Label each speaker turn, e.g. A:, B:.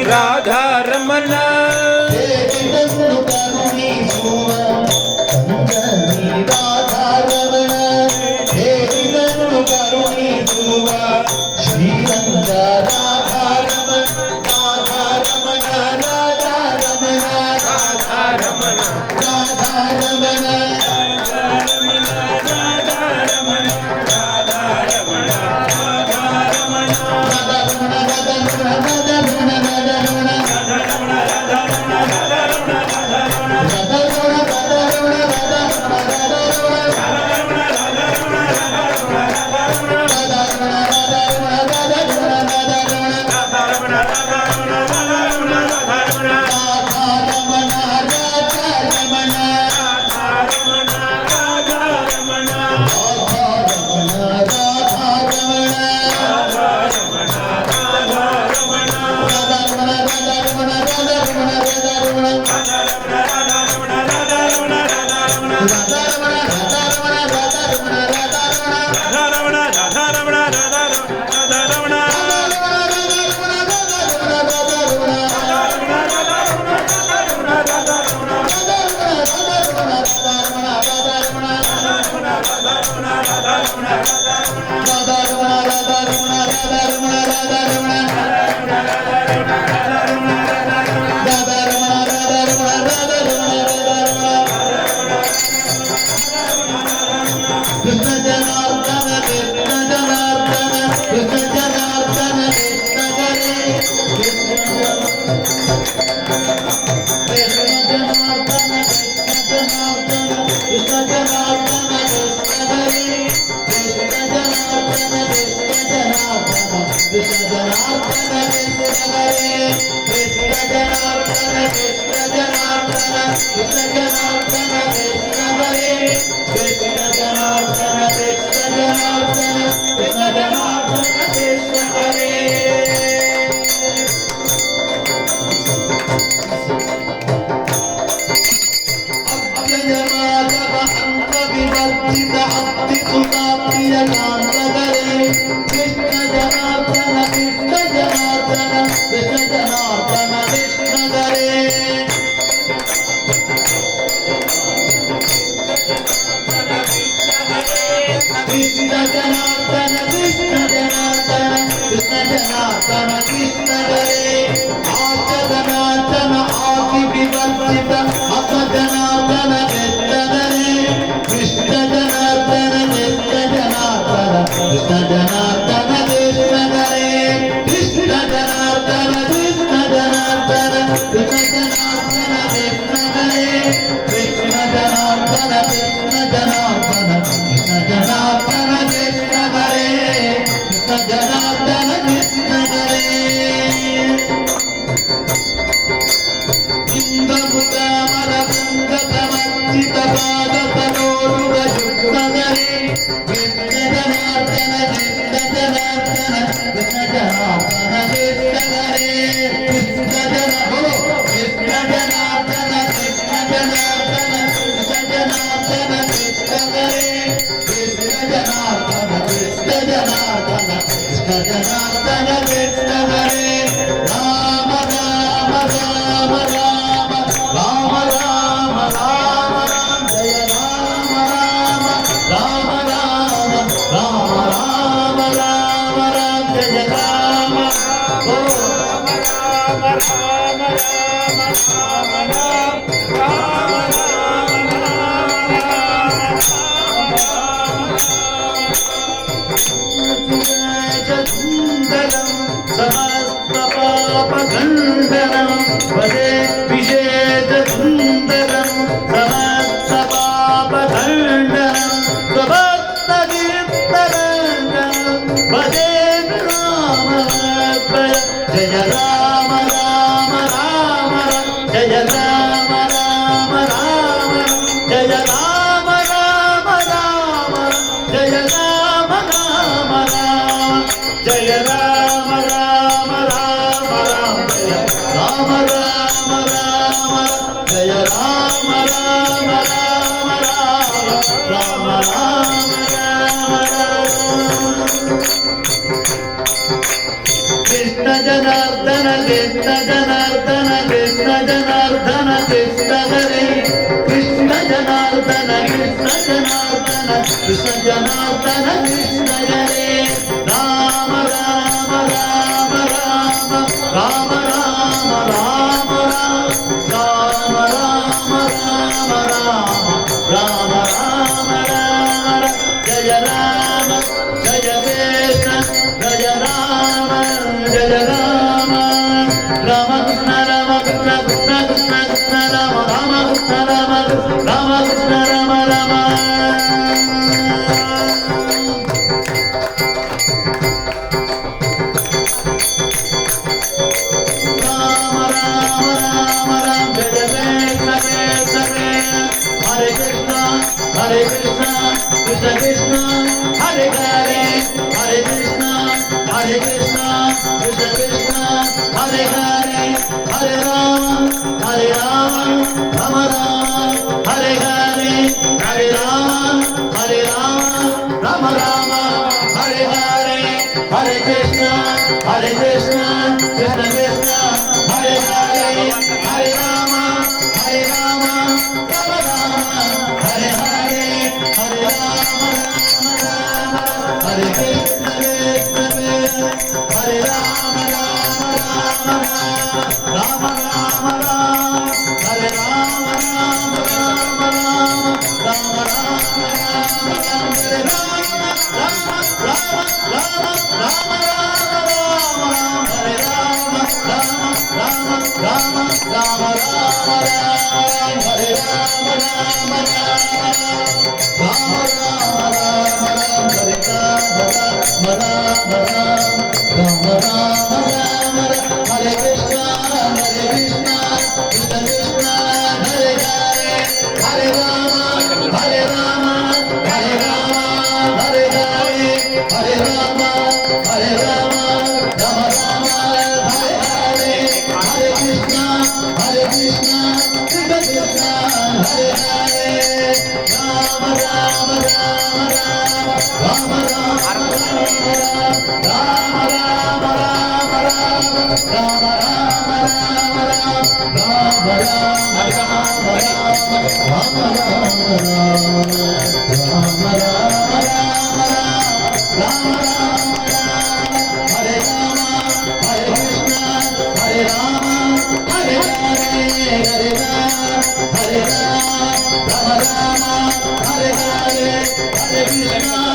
A: Radha Raman
B: Jaya Rama Rama Rama Ram Ram Ram Krishna Janardan Krishna Janardan Krishna Janardan Krishna Hare Krishna Janardan Krishna Janardan Krishna Janardan Krishna Hare Ram Ram Ram Ram Ram Ram Ram Ram Ram Ram Ram Ram Ram Jai Ram Jai Krishna Jai Ram Jai Ram Ram Krishna Krishna Krishna Krishna Krishna Ram Ram Krishna Ram Ram Krishna Ram Ram Hare Krishna, Krishna Krishna, Hare Hare, Hare Krishna, Hare Krishna, Krishna Krishna, Hare Hare, Hare Rama, Hare Rama, Rama Rama, Hare Hare, Hare Rama, Hare Rama, Rama Rama, Hare Hare, Hare Krishna, Krishna Krishna, Hare Hare, Hare Rama, Hare Rama, Rama Rama, Hare Hare, Hare Rama, Rama Rama, Hare Krishna, Krishna Krishna, Hare Rama, Rama Rama, Rama Rama, Hare Rama, Rama Rama, Rama Rama, Hare Rama, Rama Rama, Rama Rama, Hare Rama, Rama Rama, Rama Rama, Hare Rama, Rama Hare Krishna, Krishna Krishna, Hare Hare, Hare Rama, Hare Rama, Hare Rama, Hare Hare, Hare Rama, Hare Rama, Rama Rama, Hare Hare, Hare Krishna, Krishna Krishna, Hare Hare, Rama Rama, Rama Rama, Rama Rama, Rama Rama, Rama Hare Krishna